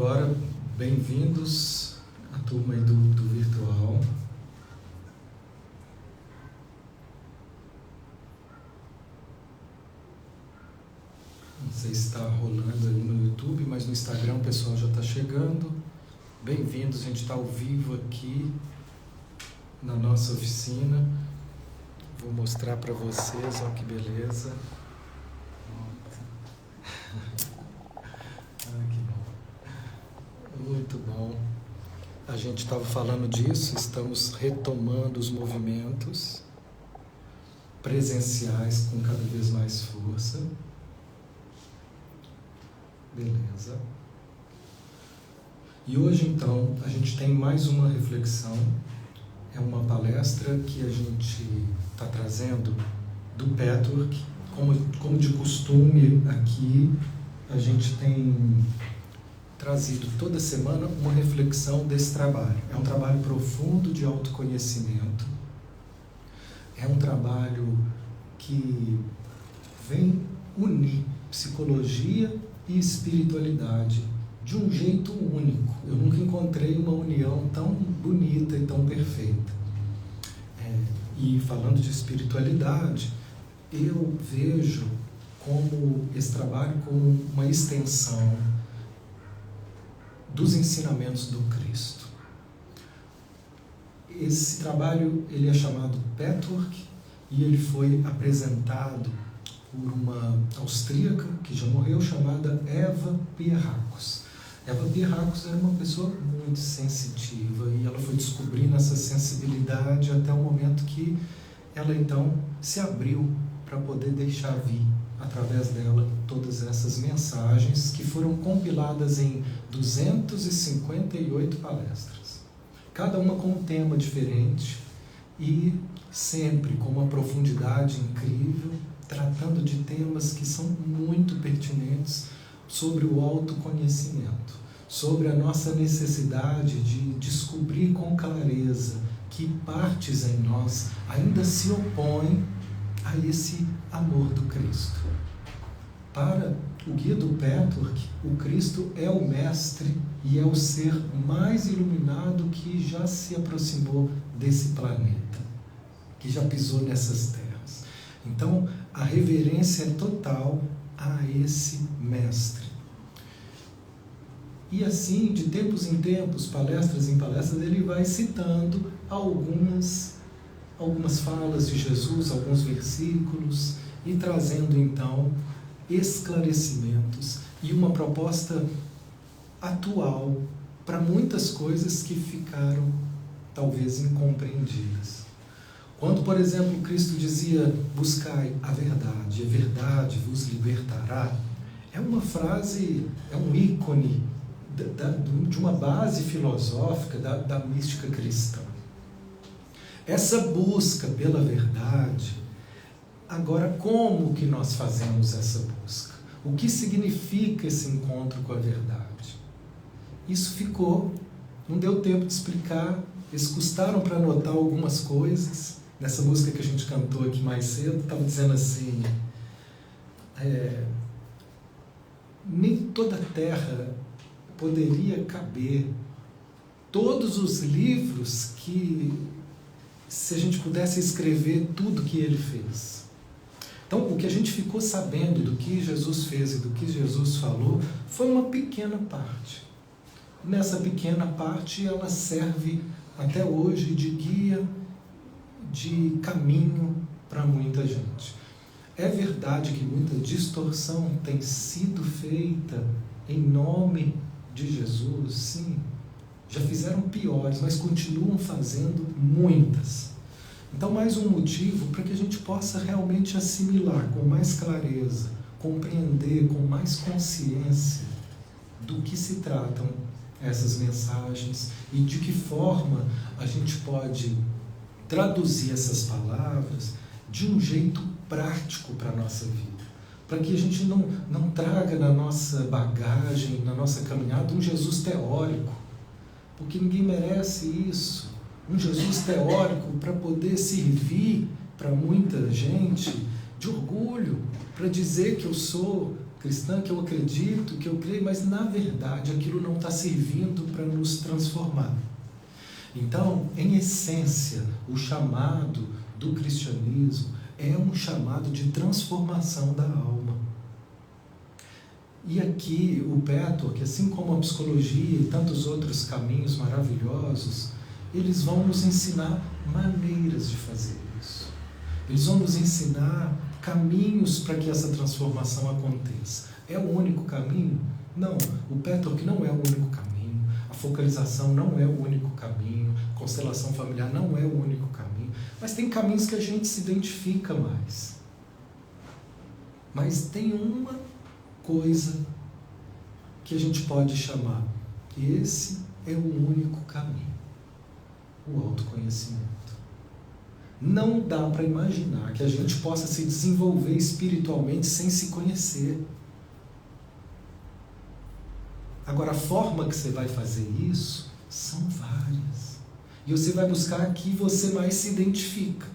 agora, bem-vindos à turma aí do virtual. Não sei se está rolando ali no YouTube, mas no Instagram o pessoal já está chegando. Bem-vindos, a gente está ao vivo aqui na nossa oficina. Vou mostrar para vocês, olha que beleza. Muito bom. A gente estava falando disso, estamos retomando os movimentos presenciais com cada vez mais força. Beleza. E hoje, então, a gente tem mais uma reflexão. É uma palestra que a gente está trazendo do Patchwork. Como de costume aqui, a gente tem trazido toda semana uma reflexão desse trabalho. É um trabalho profundo de autoconhecimento. É um trabalho que vem unir psicologia e espiritualidade de um jeito único. Eu nunca encontrei uma união tão bonita e tão perfeita. E falando de espiritualidade, eu vejo como esse trabalho como uma extensão dos ensinamentos do Cristo. Esse trabalho ele é chamado Patchwork e ele foi apresentado por uma austríaca que já morreu, chamada Eva Pierrakos. Eva Pierrakos era uma pessoa muito sensitiva e ela foi descobrindo essa sensibilidade até o momento que ela então se abriu para poder deixar vir através dela todas essas mensagens que foram compiladas em 258 palestras, cada uma com um tema diferente e sempre com uma profundidade incrível, tratando de temas que são muito pertinentes sobre o autoconhecimento, sobre a nossa necessidade de descobrir com clareza que partes em nós ainda se opõem a esse amor do Cristo. Para o guia do Patchwork, o Cristo é o mestre e é o ser mais iluminado que já se aproximou desse planeta, que já pisou nessas terras. Então, a reverência é total a esse mestre. E assim, de tempos em tempos, palestras em palestras, ele vai citando algumas falas de Jesus, alguns versículos, e trazendo então esclarecimentos e uma proposta atual para muitas coisas que ficaram talvez incompreendidas. Quando, por exemplo, Cristo dizia: buscai a verdade vos libertará, é uma frase, é um ícone de uma base filosófica da mística cristã. Essa busca pela verdade, agora como que nós fazemos essa busca? O que significa esse encontro com a verdade? Isso ficou, não deu tempo de explicar, eles custaram para anotar algumas coisas. Nessa música que a gente cantou aqui mais cedo, estava dizendo assim, nem toda a terra poderia caber todos os livros que, se a gente pudesse escrever tudo que ele fez. Então, o que a gente ficou sabendo do que Jesus fez e do que Jesus falou foi uma pequena parte. Nessa pequena parte, ela serve até hoje de guia, de caminho para muita gente. É verdade que muita distorção tem sido feita em nome de Jesus, sim. Já fizeram piores, mas continuam fazendo muitas. Então, mais um motivo para que a gente possa realmente assimilar com mais clareza, compreender com mais consciência do que se tratam essas mensagens e de que forma a gente pode traduzir essas palavras de um jeito prático para a nossa vida. Para que a gente não traga na nossa bagagem, na nossa caminhada, um Jesus teórico, porque ninguém merece isso. Um Jesus teórico para poder servir para muita gente de orgulho, para dizer que eu sou cristã, que eu acredito, que eu creio, mas na verdade aquilo não está servindo para nos transformar. Então, em essência, o chamado do cristianismo é um chamado de transformação da alma. E aqui o Pettork, assim como a psicologia e tantos outros caminhos maravilhosos, eles vão nos ensinar maneiras de fazer isso. Eles vão nos ensinar caminhos para que essa transformação aconteça. É o único caminho? Não, o Pettork não é o único caminho, a focalização não é o único caminho, a constelação familiar não é o único caminho, mas tem caminhos que a gente se identifica mais. Mas tem uma coisa que a gente pode chamar, que esse é o único caminho, o autoconhecimento. Não dá para imaginar que a gente possa se desenvolver espiritualmente sem se conhecer. Agora, a forma que você vai fazer isso são várias. E você vai buscar a que você mais se identifica.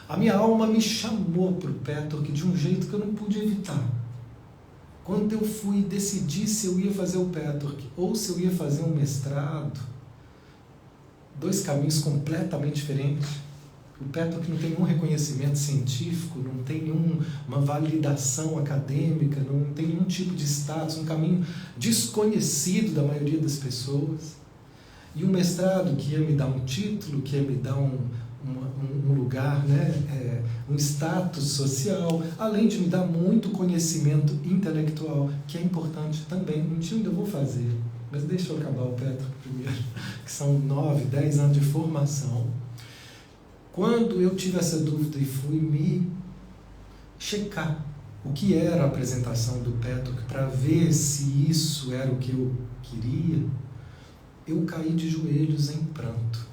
A minha alma me chamou para o Pettork de um jeito que eu não pude evitar. Quando eu fui decidir se eu ia fazer o Pettork ou se eu ia fazer um mestrado, dois caminhos completamente diferentes. O Pettork não tem nenhum reconhecimento científico, não tem nenhuma validação acadêmica, não tem nenhum tipo de status, um caminho desconhecido da maioria das pessoas. E um mestrado que ia me dar um título, que ia me dar um lugar, né, um status social, além de me dar muito conhecimento intelectual, que é importante também. Um dia ainda vou fazer, mas deixa eu acabar o Pettork primeiro, que são 9, 10 anos de formação. Quando eu tive essa dúvida e fui me checar o que era a apresentação do Pettork para ver se isso era o que eu queria, eu caí de joelhos em pranto.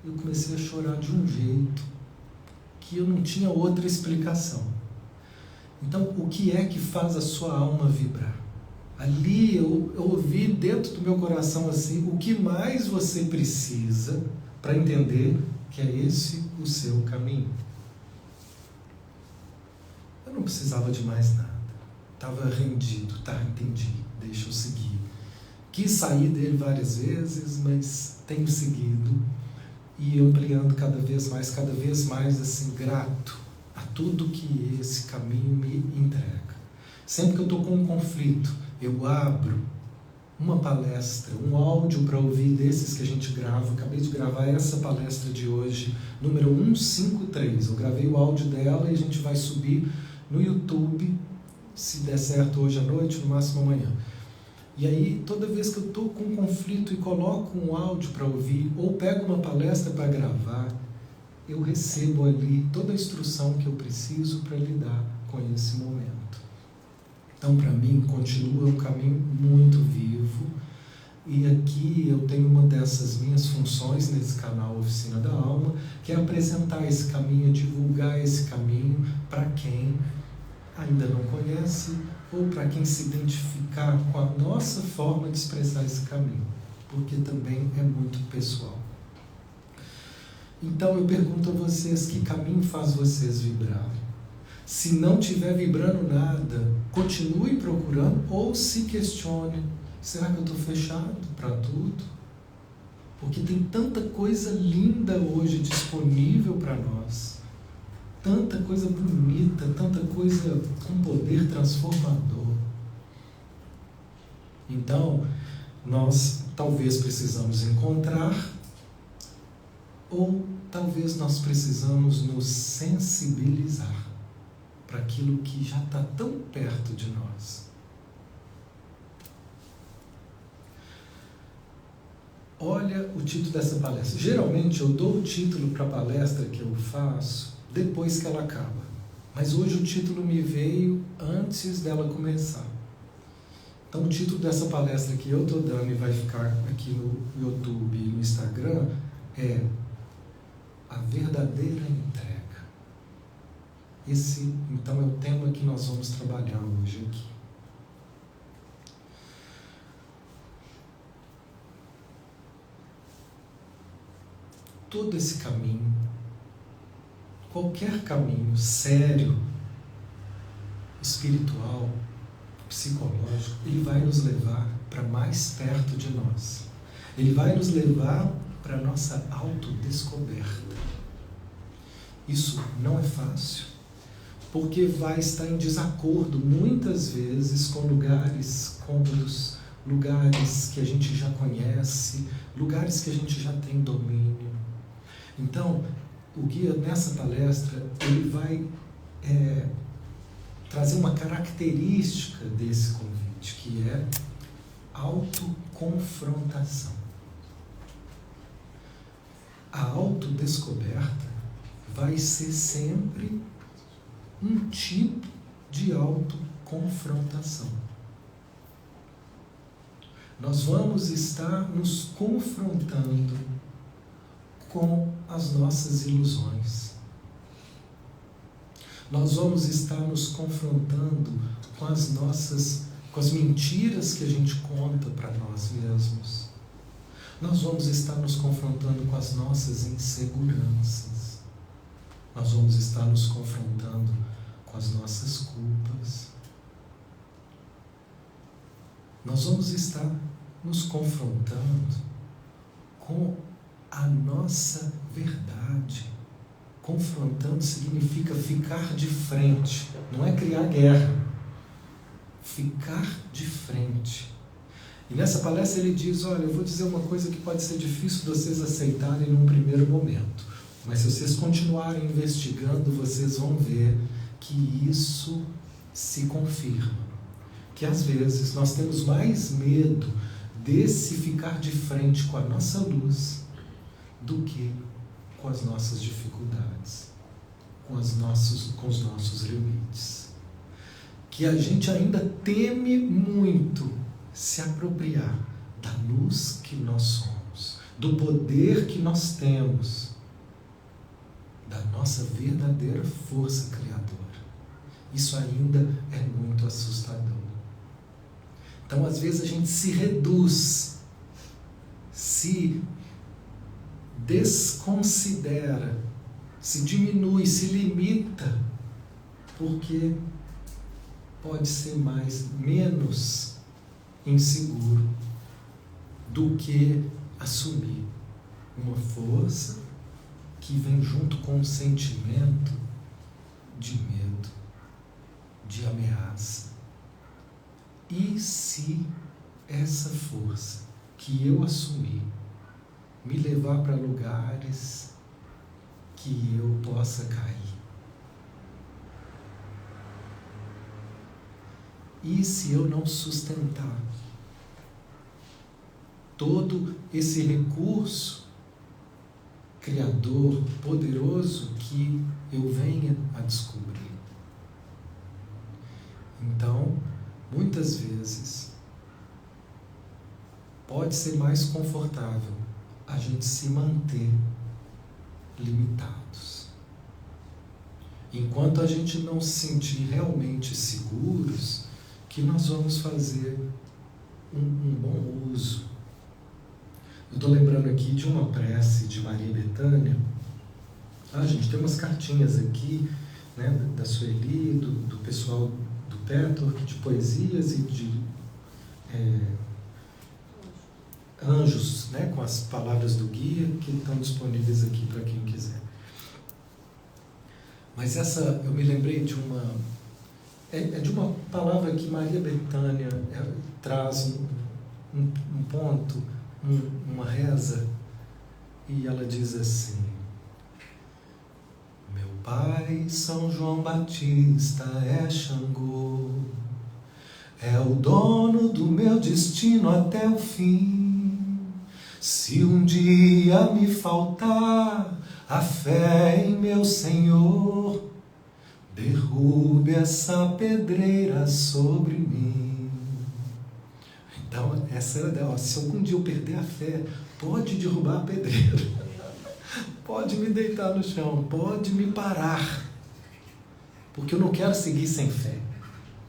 Eu comecei a chorar de um jeito que eu não tinha outra explicação. Então, o que é que faz a sua alma vibrar? Ali eu ouvi dentro do meu coração assim, o que mais você precisa para entender que é esse o seu caminho. Eu não precisava de mais nada. Estava rendido, tá, entendi, deixa eu seguir. Quis sair dele várias vezes, mas tenho seguido e ampliando cada vez mais assim, grato a tudo que esse caminho me entrega. Sempre que eu estou com um conflito, eu abro uma palestra, um áudio para ouvir desses que a gente grava. Acabei de gravar essa palestra de hoje, número 153. Eu gravei o áudio dela e a gente vai subir no YouTube, se der certo hoje à noite, no máximo amanhã. E aí, toda vez que eu estou com um conflito e coloco um áudio para ouvir, ou pego uma palestra para gravar, eu recebo ali toda a instrução que eu preciso para lidar com esse momento. Então, para mim, continua um caminho muito vivo. E aqui eu tenho uma dessas minhas funções nesse canal Oficina da Alma, que é apresentar esse caminho, divulgar esse caminho para quem ainda não conhece ou para quem se identificar com a nossa forma de expressar esse caminho, porque também é muito pessoal. Então eu pergunto a vocês, que caminho faz vocês vibrarem? Se não estiver vibrando nada, continue procurando ou se questione. Será que eu estou fechado para tudo? Porque tem tanta coisa linda hoje disponível para nós. Tanta coisa bonita, tanta coisa com poder transformador. Então, nós talvez precisamos encontrar, ou talvez nós precisamos nos sensibilizar para aquilo que já está tão perto de nós. Olha o título dessa palestra. Geralmente eu dou o título para a palestra que eu faço depois que ela acaba. Mas hoje o título me veio antes dela começar. Então o título dessa palestra que eu estou dando e vai ficar aqui no YouTube e no Instagram é A Verdadeira Entrega. Esse, então, é o tema que nós vamos trabalhar hoje aqui. Todo esse caminho, qualquer caminho sério, espiritual, psicológico, ele vai nos levar para mais perto de nós. Ele vai nos levar para a nossa autodescoberta. Isso não é fácil, porque vai estar em desacordo muitas vezes com lugares cômodos, lugares que a gente já conhece, lugares que a gente já tem domínio. Então, o guia nessa palestra, ele vai trazer uma característica desse convite, que é autoconfrontação. A autodescoberta vai ser sempre um tipo de autoconfrontação. Nós vamos estar nos confrontando com as nossas ilusões. Nós vamos estar nos confrontando com as mentiras que a gente conta para nós mesmos. Nós vamos estar nos confrontando com as nossas inseguranças. Nós vamos estar nos confrontando com as nossas culpas. Nós vamos estar nos confrontando com a nossa verdade. Confrontando significa ficar de frente, não é criar guerra. Ficar de frente. E nessa palestra ele diz, olha, eu vou dizer uma coisa que pode ser difícil de vocês aceitarem num primeiro momento, mas se vocês continuarem investigando, vocês vão ver que isso se confirma. Que às vezes nós temos mais medo desse ficar de frente com a nossa luz do que com as nossas dificuldades, com os nossos limites. Que a gente ainda teme muito se apropriar da luz que nós somos, do poder que nós temos, da nossa verdadeira força criadora. Isso ainda é muito assustador. Então, às vezes, a gente se reduz, se desconsidera, se diminui, se limita, porque pode ser menos inseguro do que assumir uma força que vem junto com um sentimento de medo, de ameaça. E se essa força que eu assumi me levar para lugares que eu possa cair? E se eu não sustentar todo esse recurso criador, poderoso que eu venha a descobrir? Então, muitas vezes, pode ser mais confortável a gente se manter limitados. Enquanto a gente não se sentir realmente seguros, que nós vamos fazer um bom uso. Eu estou lembrando aqui de uma prece de Maria Bethânia. Gente, tem umas cartinhas aqui, né, da Sueli, do pessoal do Petwork, de poesias e de anjos, né, com as palavras do guia, que estão disponíveis aqui para quem quiser. Mas eu me lembrei de de uma palavra que Maria Bethânia traz um ponto, uma reza, e ela diz assim: meu pai, São João Batista, é Xangô, é o dono do meu destino até o fim. Se um dia me faltar a fé em meu Senhor, derrube essa pedreira sobre mim. Então, essa era dela. Se algum dia eu perder a fé, pode derrubar a pedreira, pode me deitar no chão, pode me parar, porque eu não quero seguir sem fé.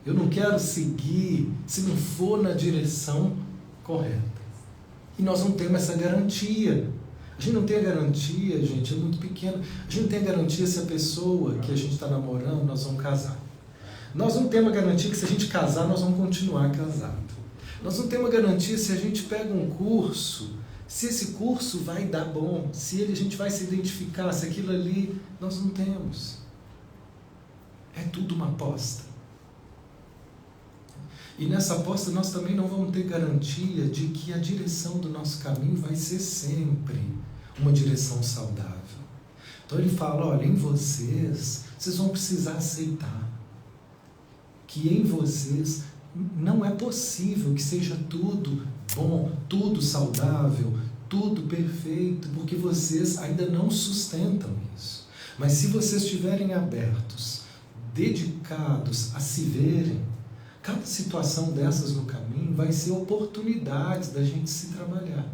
Eu não quero seguir se não for na direção correta. E nós não temos essa garantia. A gente não tem a garantia, gente, é muito pequeno. A gente não tem a garantia se a pessoa que a gente está namorando, nós vamos casar. Nós não temos a garantia que se a gente casar, nós vamos continuar casados. Nós não temos a garantia se a gente pega um curso, se esse curso vai dar bom, se a gente vai se identificar, se aquilo ali, nós não temos. É tudo uma aposta. E nessa aposta nós também não vamos ter garantia de que a direção do nosso caminho vai ser sempre uma direção saudável. Então ele fala, olha, em vocês vão precisar aceitar que em vocês não é possível que seja tudo bom, tudo saudável, tudo perfeito, porque vocês ainda não sustentam isso. Mas se vocês estiverem abertos, dedicados a se verem, cada situação dessas no caminho vai ser oportunidades da gente se trabalhar,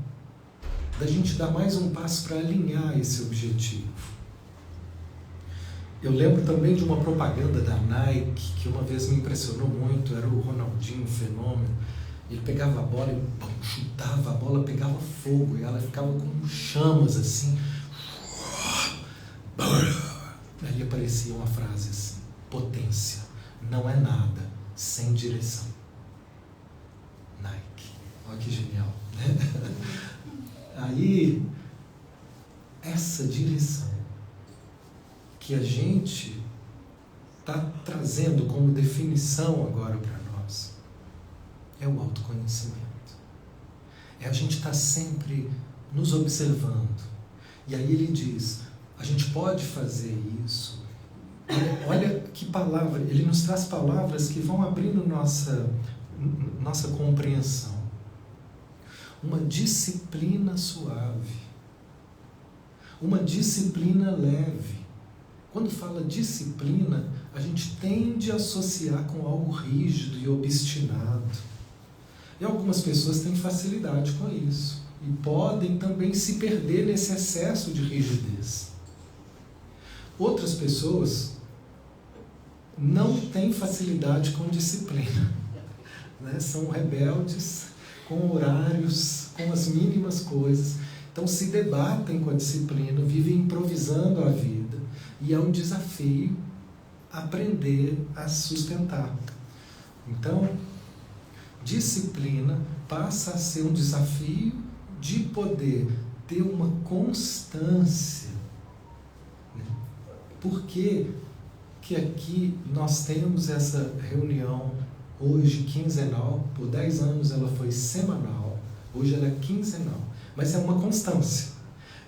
da gente dar mais um passo para alinhar esse objetivo. Eu lembro também de uma propaganda da Nike que uma vez me impressionou muito, era o Ronaldinho, Fenômeno. Ele pegava a bola e chutava, a bola pegava fogo e ela ficava com chamas assim. Aí aparecia uma frase assim, potência, não é nada sem direção. Nike, olha que genial, né? Aí, essa direção que a gente está trazendo como definição agora para nós é o autoconhecimento. É a gente estar sempre nos observando. E aí ele diz, a gente pode fazer isso. Olha que palavra, ele nos traz palavras que vão abrindo nossa compreensão. Uma disciplina suave. Uma disciplina leve. Quando fala disciplina, a gente tende a associar com algo rígido e obstinado. E algumas pessoas têm facilidade com isso. E podem também se perder nesse excesso de rigidez. Outras pessoas não têm facilidade com disciplina. Né? São rebeldes com horários, com as mínimas coisas. Então se debatem com a disciplina, vivem improvisando a vida. E é um desafio aprender a sustentar. Então, disciplina passa a ser um desafio de poder ter uma constância. Né? Por que aqui nós temos essa reunião hoje quinzenal? Por 10 anos ela foi semanal, hoje ela é quinzenal. Mas é uma constância.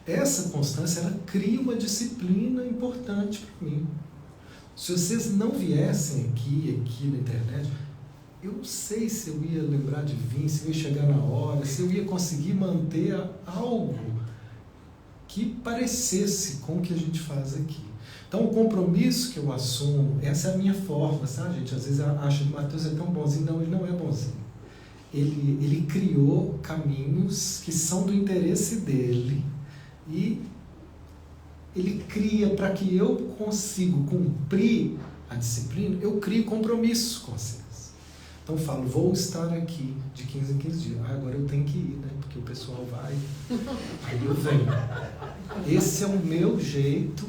Essa constância, ela cria uma disciplina importante para mim. Se vocês não viessem aqui na internet, eu não sei se eu ia lembrar de vir, se eu ia chegar na hora, se eu ia conseguir manter algo que parecesse com o que a gente faz aqui. Então, o compromisso que eu assumo, essa é a minha forma, sabe, gente? Às vezes acha que o Matheus é tão bonzinho. Não, ele não é bonzinho. Ele criou caminhos que são do interesse dele. E ele cria para que eu consiga cumprir a disciplina, eu crio compromisso com vocês. Então eu falo, vou estar aqui de 15 em 15 dias. Agora eu tenho que ir, né? Porque o pessoal vai, aí eu venho. Esse é o meu jeito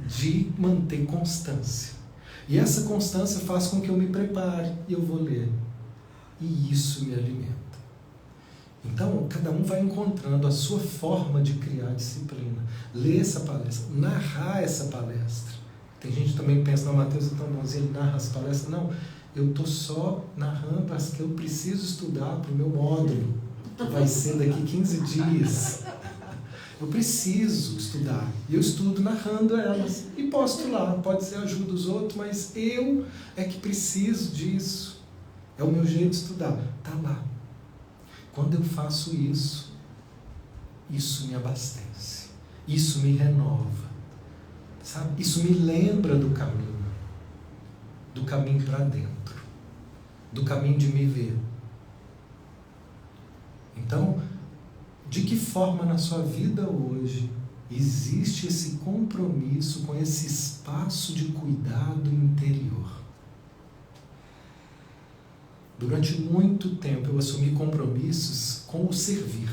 de manter constância. E essa constância faz com que eu me prepare e eu vou ler. E isso me alimenta. Então, cada um vai encontrando a sua forma de criar disciplina. Ler essa palestra, narrar essa palestra. Tem gente que também pensa, não, Matheus é tão bonzinho, ele narra as palestras. Não, eu estou só narrando as que eu preciso estudar para o meu módulo, que vai ser daqui 15 dias. Eu preciso estudar. E eu estudo narrando elas. E posto lá, pode ser ajuda dos outros, mas eu é que preciso disso. É o meu jeito de estudar. Está lá. Quando eu faço isso, isso me abastece, isso me renova, sabe? Isso me lembra do caminho para dentro, do caminho de me ver. Então, de que forma na sua vida hoje existe esse compromisso com esse espaço de cuidado interior? Durante muito tempo eu assumi compromissos com o servir.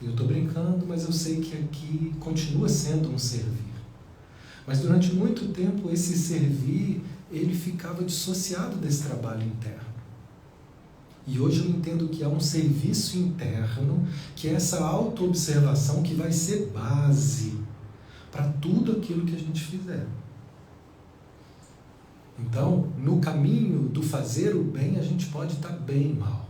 Eu estou brincando, mas eu sei que aqui continua sendo um servir. Mas durante muito tempo esse servir ele ficava dissociado desse trabalho interno. E hoje eu entendo que há um serviço interno, que é essa autoobservação que vai ser base para tudo aquilo que a gente fizer. Então, no caminho do fazer o bem, a gente pode estar bem mal.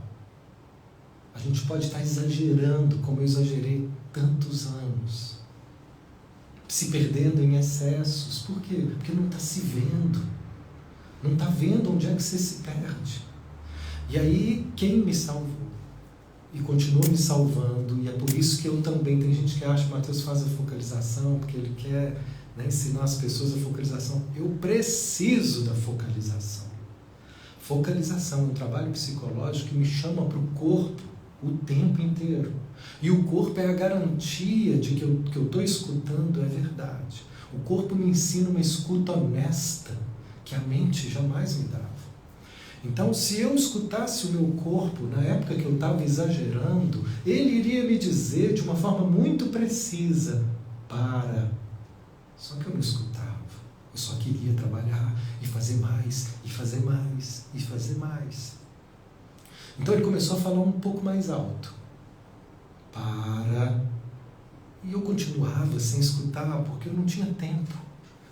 A gente pode estar exagerando, como eu exagerei tantos anos. Se perdendo em excessos. Por quê? Porque não está se vendo. Não está vendo onde é que você se perde. E aí, quem me salvou? E continua me salvando, e é por isso que eu também, tem gente que acha que Mateus faz a focalização, porque ele quer, né, ensinar as pessoas a focalização. Eu preciso da focalização. Focalização é um trabalho psicológico que me chama para o corpo o tempo inteiro. E o corpo é a garantia de que eu estou escutando é verdade. O corpo me ensina uma escuta honesta, que a mente jamais me dava. Então, se eu escutasse o meu corpo na época que eu estava exagerando, ele iria me dizer de uma forma muito precisa, para. Só que eu não escutava. Eu só queria trabalhar e fazer mais, e fazer mais, e fazer mais. Então ele começou a falar um pouco mais alto. Para. E eu continuava sem escutar, porque eu não tinha tempo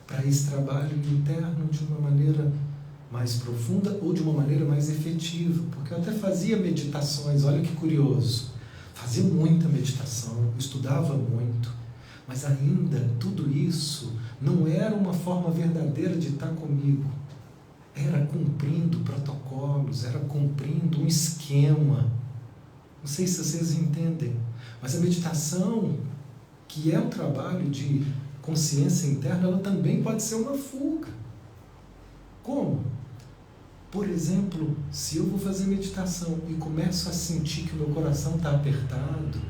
para esse trabalho interno de uma maneira mais profunda ou de uma maneira mais efetiva, porque eu até fazia meditações, olha que curioso, fazia muita meditação, estudava muito, mas ainda tudo isso não era uma forma verdadeira de estar comigo, era cumprindo protocolos, era cumprindo um esquema. Não sei se vocês entendem, mas a meditação, que é um trabalho de consciência interna, ela também pode ser uma fuga. Como? Por exemplo, se eu vou fazer meditação e começo a sentir que o meu coração está apertado,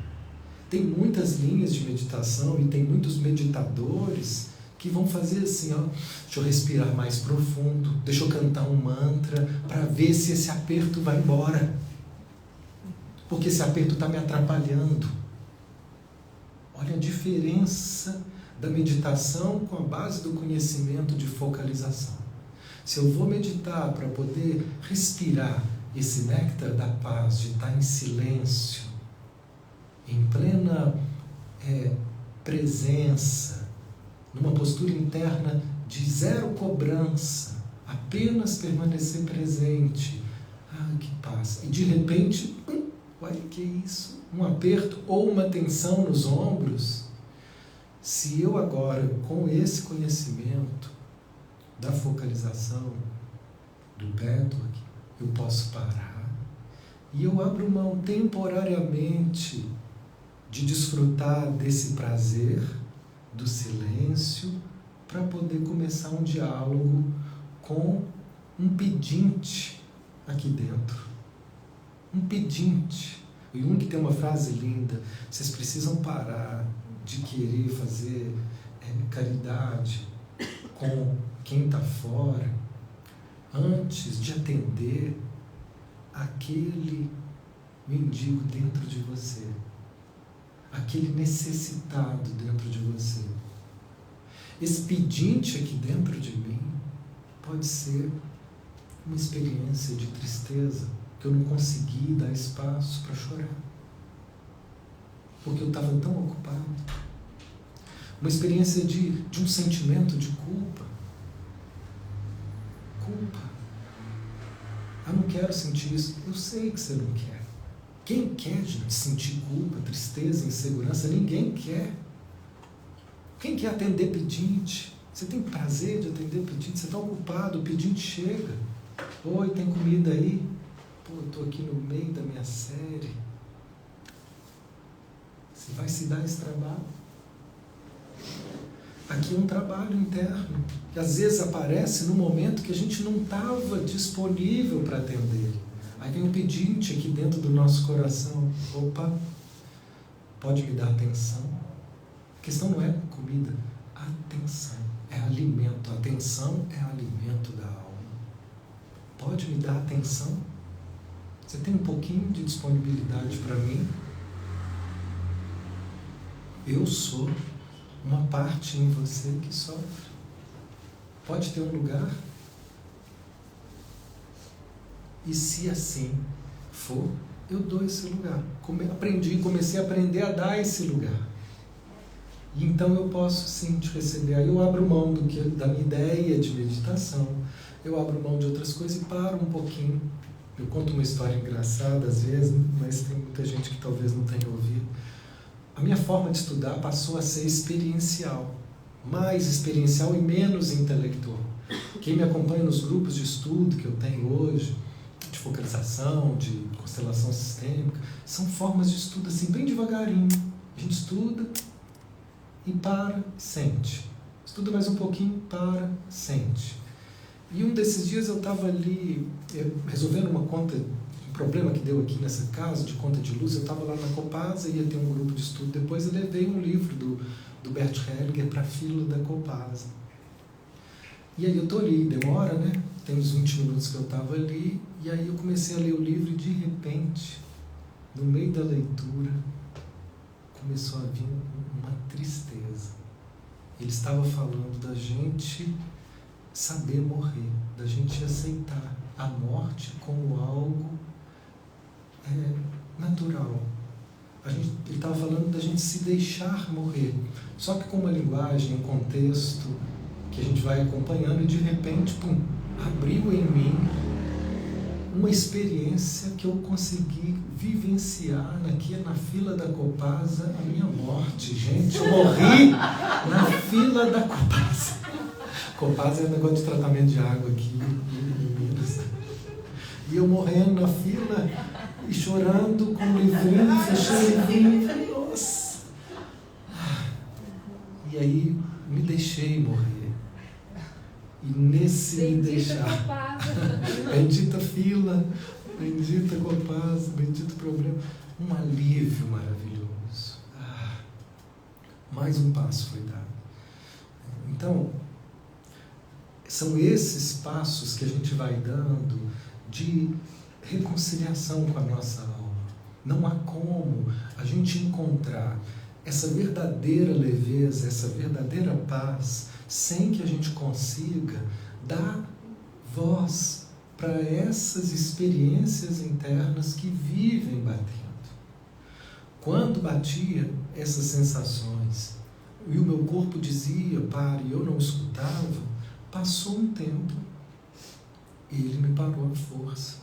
tem muitas linhas de meditação e tem muitos meditadores que vão fazer assim, ó, deixa eu respirar mais profundo, deixa eu cantar um mantra para ver se esse aperto vai embora. Porque esse aperto está me atrapalhando. Olha a diferença da meditação com a base do conhecimento de focalização. Se eu vou meditar para poder respirar esse néctar da paz, de estar em silêncio, em plena presença, numa postura interna de zero cobrança, apenas permanecer presente. Que paz! E de repente, olha que é isso? Um aperto ou uma tensão nos ombros. Se eu agora, com esse conhecimento da focalização, do breathwork, eu posso parar e eu abro mão temporariamente de desfrutar desse prazer, do silêncio, para poder começar um diálogo com um pedinte aqui dentro. Um pedinte. O Jung tem uma frase linda: vocês precisam parar de querer fazer caridade com quem está fora, antes de atender aquele mendigo dentro de você, aquele necessitado dentro de você. Esse pedinte aqui dentro de mim pode ser uma experiência de tristeza, que eu não consegui dar espaço para chorar, porque eu estava tão ocupado. Uma experiência de um sentimento de culpa. Culpa. Eu não quero sentir isso. Eu sei que você não quer. Quem quer, gente, sentir culpa, tristeza, insegurança? Ninguém quer. Quem quer atender pedinte? Você tem prazer de atender pedinte? Você está ocupado, o pedinte chega. Oi, tem comida aí? Pô, eu estou aqui no meio da minha série. Você vai se dar esse trabalho? Aqui é um trabalho interno, que às vezes aparece no momento que a gente não estava disponível para atender. Aí vem um pedinte aqui dentro do nosso coração. Opa, pode me dar atenção? A questão não é comida, atenção, é alimento. Atenção é alimento da alma. Pode me dar atenção? Você tem um pouquinho de disponibilidade para mim? Eu sou uma parte em você que sofre. Pode ter um lugar? E se assim for, eu dou esse lugar. Comecei a aprender a dar esse lugar. E então eu posso sim te receber. Aí eu abro mão da minha ideia de meditação, eu abro mão de outras coisas e paro um pouquinho. Eu conto uma história engraçada às vezes, mas tem muita gente que talvez não tenha ouvido. A minha forma de estudar passou a ser experiencial. Mais experiencial e menos intelectual. Quem me acompanha nos grupos de estudo que eu tenho hoje, de focalização, de constelação sistêmica, são formas de estudo assim, bem devagarinho. A gente estuda e para, sente. Estuda mais um pouquinho, para, sente. E um desses dias eu estava ali resolvendo um problema que deu aqui nessa casa, de conta de luz. Eu estava lá na Copasa, ia ter um grupo de estudo. Depois eu levei um livro do Bert Hellinger para a fila da Copasa. E aí eu estou ali, demora, né? Tem uns 20 minutos que eu estava ali, e aí eu comecei a ler o livro e de repente, no meio da leitura, começou a vir uma tristeza. Ele estava falando da gente saber morrer, da gente aceitar a morte como algo natural. Ele estava falando da gente se deixar morrer, só que com uma linguagem, um contexto que a gente vai acompanhando e de repente, pum, abriu em mim uma experiência que eu consegui vivenciar aqui na fila da Copasa, a minha morte. Gente, eu morri na fila da Copasa. Copasa é um negócio de tratamento de água aqui em Minas. E eu morrendo na fila e chorando com o livrinho, fechei o livrinho e falei, nossa. E aí me deixei morrer. E nesse me deixar, bendita fila, bendita Copasa, bendito problema, um alívio maravilhoso. Mais um passo foi dado. Então, são esses passos que a gente vai dando de reconciliação com a nossa alma. Não há como a gente encontrar essa verdadeira leveza, essa verdadeira paz, sem que a gente consiga dar voz para essas experiências internas que vivem batendo. Quando batia essas sensações e o meu corpo dizia, pare, e eu não escutava, passou um tempo e ele me parou à força.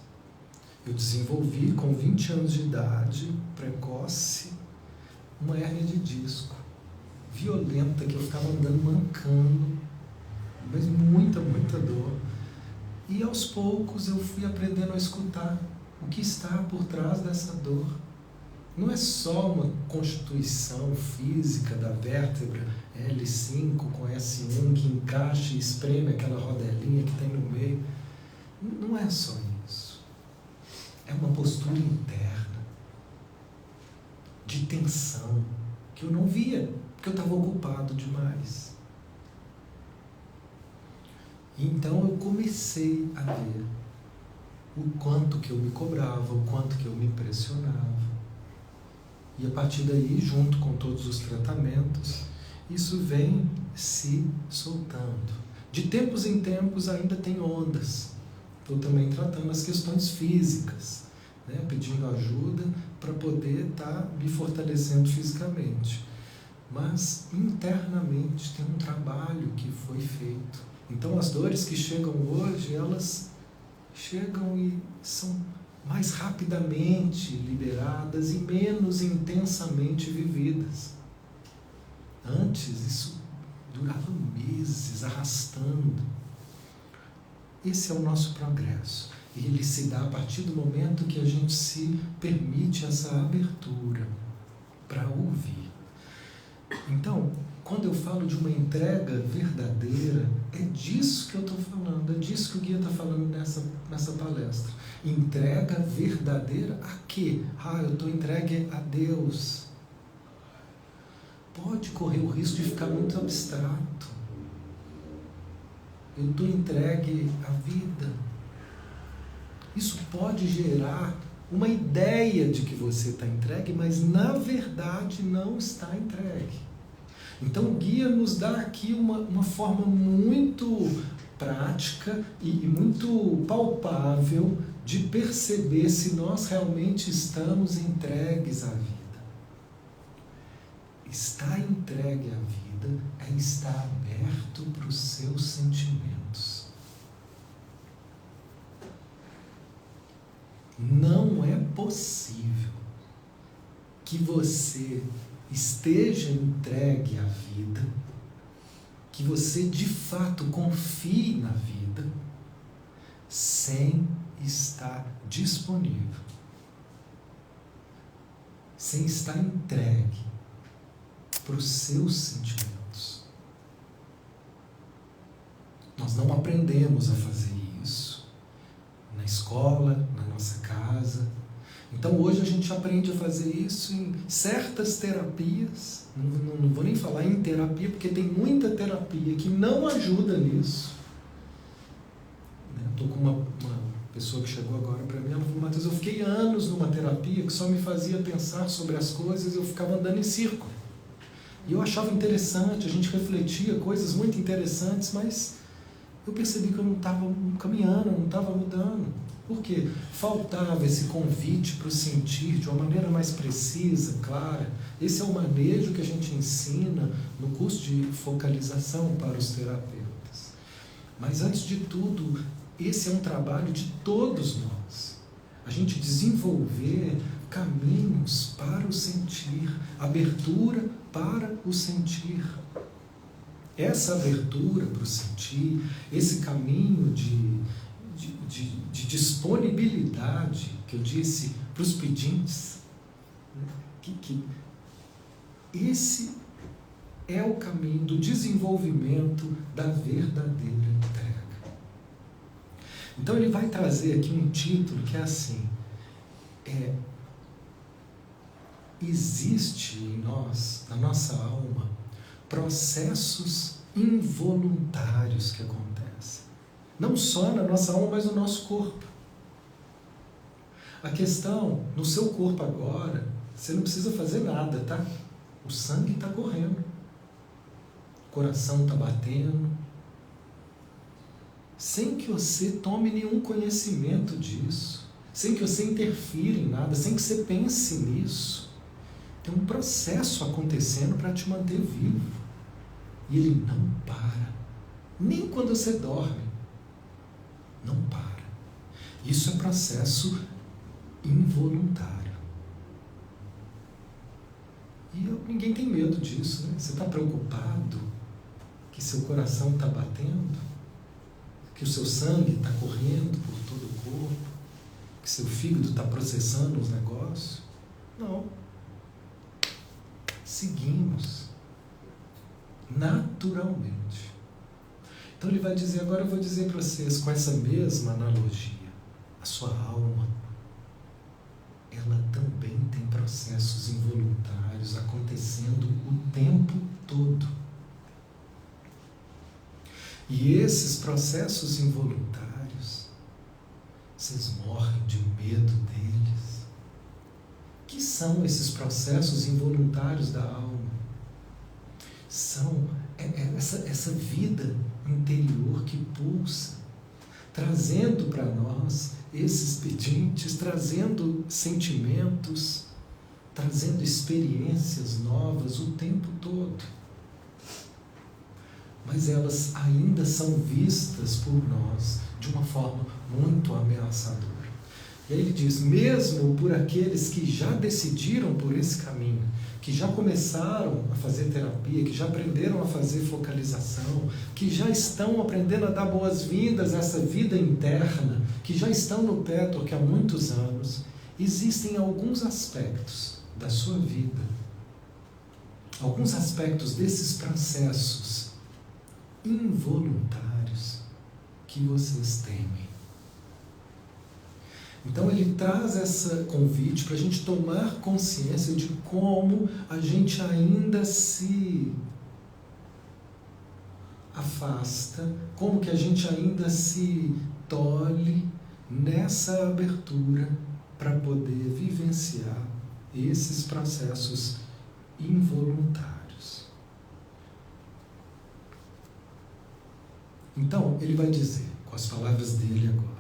Eu desenvolvi com 20 anos de idade, precoce, uma hérnia de disco violenta, que eu ficava andando mancando, mas muita dor. E aos poucos eu fui aprendendo a escutar o que está por trás dessa dor. Não é só uma constituição física da vértebra L5 com S1 que encaixa e espreme aquela rodelinha que tem no meio. Não é só isso. É uma postura interna de tensão que eu não via, porque eu estava ocupado demais. Então eu comecei a ver o quanto que eu me cobrava, o quanto que eu me pressionava. E a partir daí, junto com todos os tratamentos, isso vem se soltando. De tempos em tempos ainda tem ondas. Estou também tratando as questões físicas, né? Pedindo ajuda para poder estar me fortalecendo fisicamente. Mas internamente tem um trabalho que foi feito. Então as dores que chegam hoje, elas chegam e são mais rapidamente liberadas e menos intensamente vividas. Antes isso durava meses arrastando. Esse é o nosso progresso. E ele se dá a partir do momento que a gente se permite essa abertura para ouvir. Então, quando eu falo de uma entrega verdadeira, é disso que eu estou falando, é disso que o guia está falando nessa palestra. Entrega verdadeira a quê? Eu estou entregue a Deus. Pode correr o risco de ficar muito abstrato. Eu estou entregue à vida. Isso pode gerar uma ideia de que você está entregue, mas na verdade não está entregue. Então o guia nos dá aqui uma forma muito prática e muito palpável de perceber se nós realmente estamos entregues à vida. Estar entregue à vida é estar aberto para os seus sentimentos. Não é possível que você esteja entregue à vida, que você de fato confie na vida, sem estar disponível, sem estar entregue para os seus sentimentos. Nós não aprendemos a fazer isso na escola, na nossa casa. Então hoje a gente aprende a fazer isso em certas terapias. Não vou nem falar em terapia, porque tem muita terapia que não ajuda nisso. Estou com uma pessoa que chegou agora para mim, ela falou: Matheus, eu fiquei anos numa terapia que só me fazia pensar sobre as coisas, eu ficava andando em círculo. E eu achava interessante, a gente refletia coisas muito interessantes, mas eu percebi que eu não estava caminhando, não estava mudando. Por quê? Faltava esse convite para o sentir de uma maneira mais precisa, clara. Esse é o manejo que a gente ensina no curso de focalização para os terapeutas. Mas antes de tudo, esse é um trabalho de todos nós. A gente desenvolver caminhos para o sentir, abertura para o sentir. Essa abertura para o sentir, esse caminho de disponibilidade, que eu disse para os pedintes, que esse é o caminho do desenvolvimento da verdadeira entrega. Então ele vai trazer aqui um título que é assim: existe em nós, na nossa alma, processos involuntários que acontecem. Não só na nossa alma, mas no nosso corpo. A questão, no seu corpo agora, você não precisa fazer nada, tá? O sangue está correndo. O coração está batendo. Sem que você tome nenhum conhecimento disso. Sem que você interfira em nada. Sem que você pense nisso. Tem um processo acontecendo para te manter vivo. E ele não para. Nem quando você dorme. Não para. Isso é processo involuntário. E ninguém tem medo disso, né? Você está preocupado que seu coração está batendo? Que o seu sangue está correndo por todo o corpo? Que seu fígado está processando os negócios? Não. Seguimos naturalmente. Então ele vai dizer, agora eu vou dizer para vocês, com essa mesma analogia, a sua alma, ela também tem processos involuntários acontecendo o tempo todo. E esses processos involuntários, vocês morrem de medo deles. O que são esses processos involuntários da alma? São essa vida interior que pulsa, trazendo para nós esses pedintes, trazendo sentimentos, trazendo experiências novas o tempo todo. Mas elas ainda são vistas por nós de uma forma muito ameaçadora. E aí ele diz, mesmo por aqueles que já decidiram por esse caminho, que já começaram a fazer terapia, que já aprenderam a fazer focalização, que já estão aprendendo a dar boas-vindas a essa vida interna, que já estão no Petro há muitos anos, existem alguns aspectos da sua vida, alguns aspectos desses processos involuntários que vocês temem. Então ele traz esse convite para a gente tomar consciência de como a gente ainda se afasta, como que a gente ainda se tolhe nessa abertura para poder vivenciar esses processos involuntários. Então ele vai dizer, com as palavras dele agora,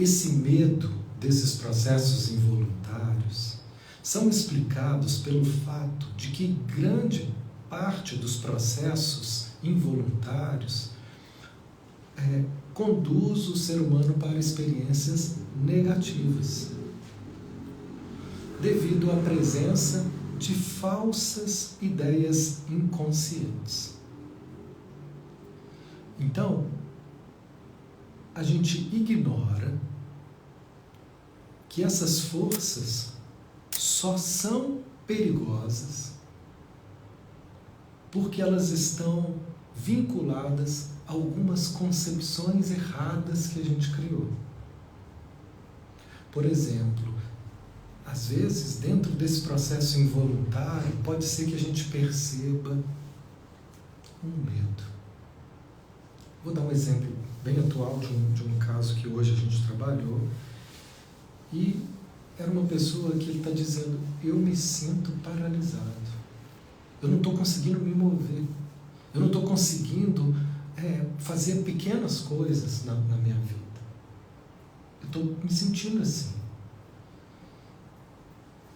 esse medo desses processos involuntários são explicados pelo fato de que grande parte dos processos involuntários conduz o ser humano para experiências negativas, devido à presença de falsas ideias inconscientes. Então, a gente ignora que essas forças só são perigosas porque elas estão vinculadas a algumas concepções erradas que a gente criou. Por exemplo, às vezes, dentro desse processo involuntário, pode ser que a gente perceba um medo. Vou dar um exemplo bem atual de um caso que hoje a gente trabalhou. E era uma pessoa que ele está dizendo: eu me sinto paralisado. Eu não estou conseguindo me mover. Eu não estou conseguindo fazer pequenas coisas na minha vida. Eu estou me sentindo assim.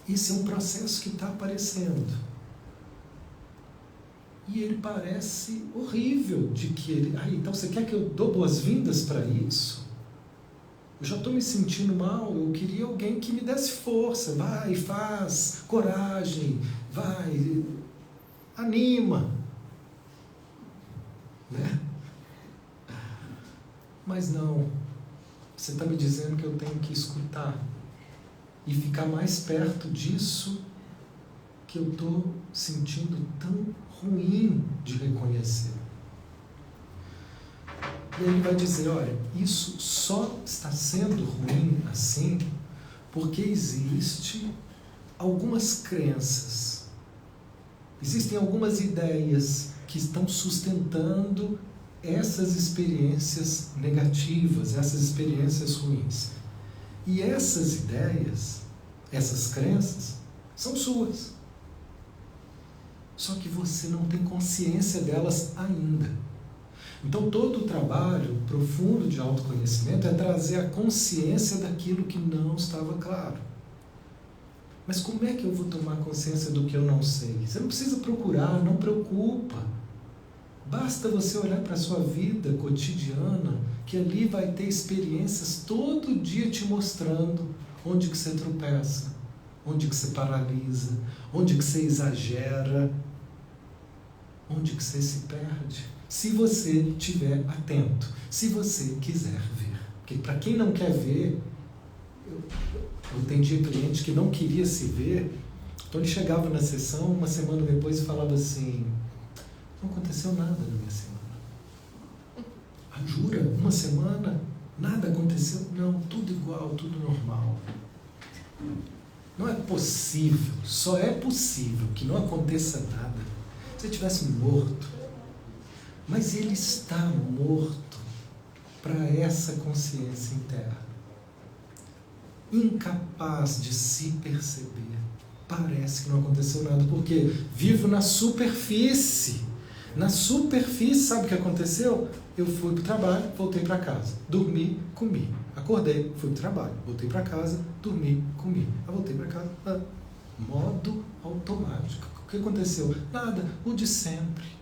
Esse é um processo que está aparecendo. E ele parece horrível de que ele... então você quer que eu dou boas-vindas para isso? Eu já estou me sentindo mal, eu queria alguém que me desse força. Vai, faz, coragem, vai, anima. Né? Mas não, você está me dizendo que eu tenho que escutar e ficar mais perto disso que eu estou sentindo tão ruim de reconhecer. E ele vai dizer: olha, isso só está sendo ruim assim porque existe algumas crenças, existem algumas ideias que estão sustentando essas experiências negativas, essas experiências ruins. E essas ideias, essas crenças, são suas. Só que você não tem consciência delas ainda. Então, todo o trabalho profundo de autoconhecimento é trazer a consciência daquilo que não estava claro. Mas como é que eu vou tomar consciência do que eu não sei? Você não precisa procurar, não preocupa. Basta você olhar para a sua vida cotidiana, que ali vai ter experiências todo dia te mostrando onde que você tropeça, onde que você paralisa, onde que você exagera, onde que você se perde. Se você estiver atento, se você quiser ver. Porque para quem não quer ver, eu atendi cliente que não queria se ver, então ele chegava na sessão, uma semana depois e falava assim: não aconteceu nada na minha semana. Ah, jura? Uma semana? Nada aconteceu? Não, tudo igual, tudo normal. Não é possível, só é possível que não aconteça nada se ele estivesse morto. Mas ele está morto para essa consciência interna. Incapaz de se perceber. Parece que não aconteceu nada, porque vivo na superfície. Na superfície, sabe o que aconteceu? Eu fui para o trabalho, voltei para casa. Dormi, comi. Acordei, fui para o trabalho. Voltei para casa, dormi, comi. Voltei para casa. Modo automático. O que aconteceu? Nada, o de sempre.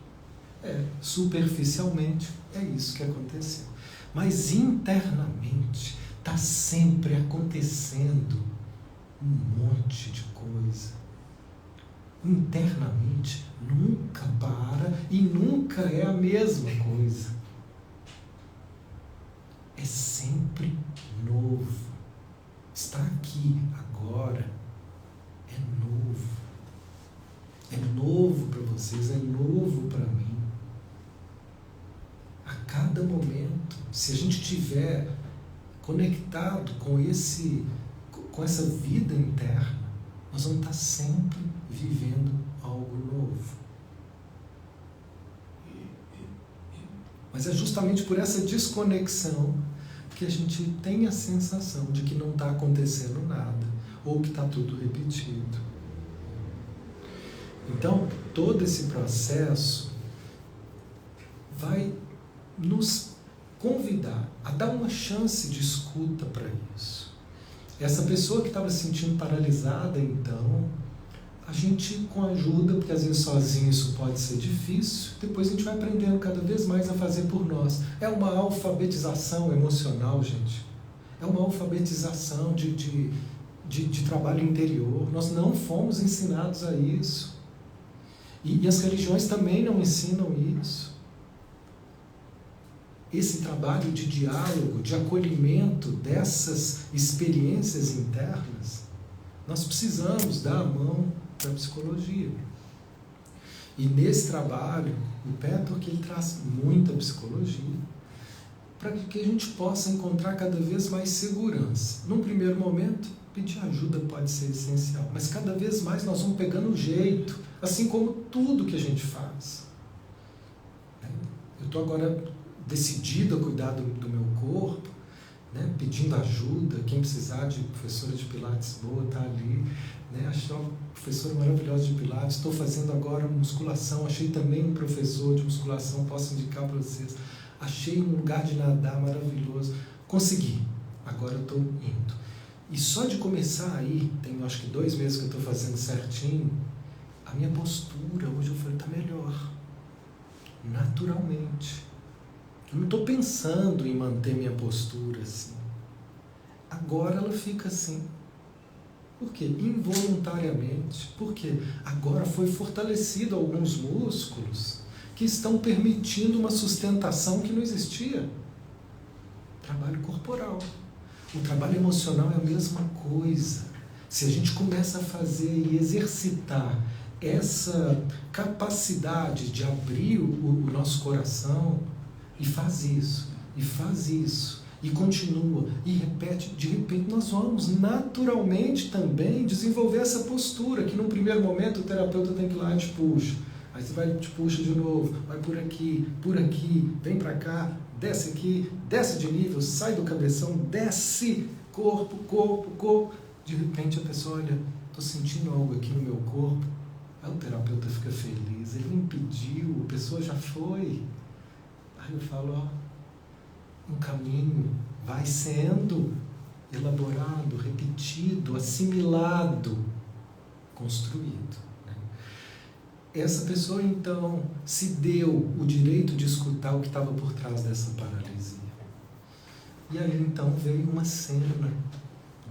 Superficialmente, é isso que aconteceu. Mas internamente, está sempre acontecendo um monte de coisa. Internamente, nunca para e nunca é a mesma coisa. É sempre novo. Está aqui, agora, é novo. É novo para vocês, é novo para mim. A cada momento, se a gente estiver conectado com essa vida interna, nós vamos estar sempre vivendo algo novo. Mas é justamente por essa desconexão que a gente tem a sensação de que não está acontecendo nada, ou que está tudo repetido. Então, todo esse processo vai nos convidar a dar uma chance de escuta para isso. Essa pessoa que estava se sentindo paralisada, então, a gente com ajuda, porque às vezes sozinho isso pode ser difícil, depois a gente vai aprendendo cada vez mais a fazer por nós. É uma alfabetização emocional, gente. É uma alfabetização de trabalho interior. Nós não fomos ensinados a isso. E as religiões também não ensinam isso. Esse trabalho de diálogo, de acolhimento dessas experiências internas, nós precisamos dar a mão para a psicologia. E nesse trabalho, o Pettork ele traz muita psicologia para que a gente possa encontrar cada vez mais segurança. Num primeiro momento, pedir ajuda pode ser essencial, mas cada vez mais nós vamos pegando o jeito, assim como tudo que a gente faz. Eu estou agora decidido a cuidar do meu corpo, né? Pedindo ajuda, quem precisar de professora de Pilates boa está ali, né? Achei uma professora maravilhosa de Pilates, estou fazendo agora musculação, achei também um professor de musculação, posso indicar para vocês, achei um lugar de nadar maravilhoso, consegui, agora eu estou indo. E só de começar aí, tem acho que 2 meses que eu estou fazendo certinho, a minha postura hoje eu falei, está melhor, naturalmente. Eu não estou pensando em manter minha postura assim. Agora ela fica assim. Por quê? Involuntariamente. Por quê? Agora foi fortalecido alguns músculos que estão permitindo uma sustentação que não existia. Trabalho corporal. O trabalho emocional é a mesma coisa. Se a gente começa a fazer e exercitar essa capacidade de abrir o nosso coração, e faz isso, e continua, e repete, de repente nós vamos naturalmente também desenvolver essa postura, que num primeiro momento o terapeuta tem que ir lá e te puxa, aí você vai te puxa de novo, vai por aqui, vem pra cá, desce aqui, desce de nível, sai do cabeção, desce, corpo, de repente a pessoa olha, estou sentindo algo aqui no meu corpo, aí o terapeuta fica feliz, ele me pediu, a pessoa já foi. Aí eu falo, ó, um caminho vai sendo elaborado, repetido, assimilado, construído. Né? Essa pessoa, então, se deu o direito de escutar o que estava por trás dessa paralisia. E aí, então, veio uma cena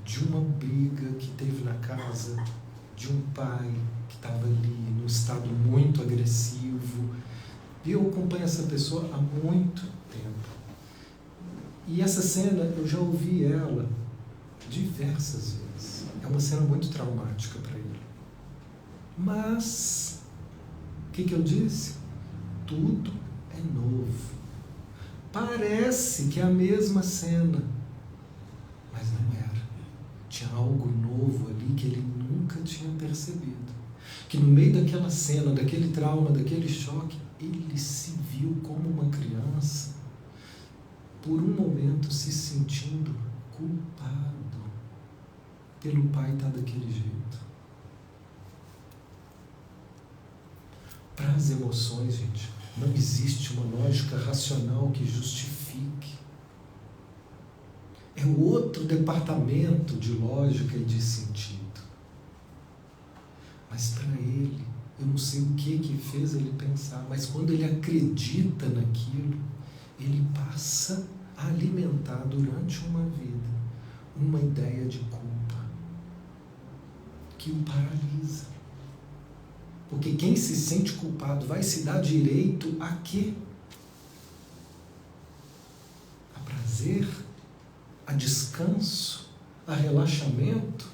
de uma briga que teve na casa de um pai que estava ali num estado muito agressivo. E eu acompanho essa pessoa há muito tempo. E essa cena, eu já ouvi ela diversas vezes. É uma cena muito traumática para ele. Mas, o que eu disse? Tudo é novo. Parece que é a mesma cena, mas não era. Tinha algo novo ali que ele nunca tinha percebido. Que no meio daquela cena, daquele trauma, daquele choque, ele se viu como uma criança, por um momento se sentindo culpado pelo pai estar daquele jeito. Para as emoções, gente, não existe uma lógica racional que justifique. É outro departamento de lógica e de sentido. Mas para ele, eu não sei o que fez ele pensar, mas quando ele acredita naquilo, ele passa a alimentar durante uma vida uma ideia de culpa que o paralisa. Porque quem se sente culpado vai se dar direito a quê? A prazer, a descanso, a relaxamento.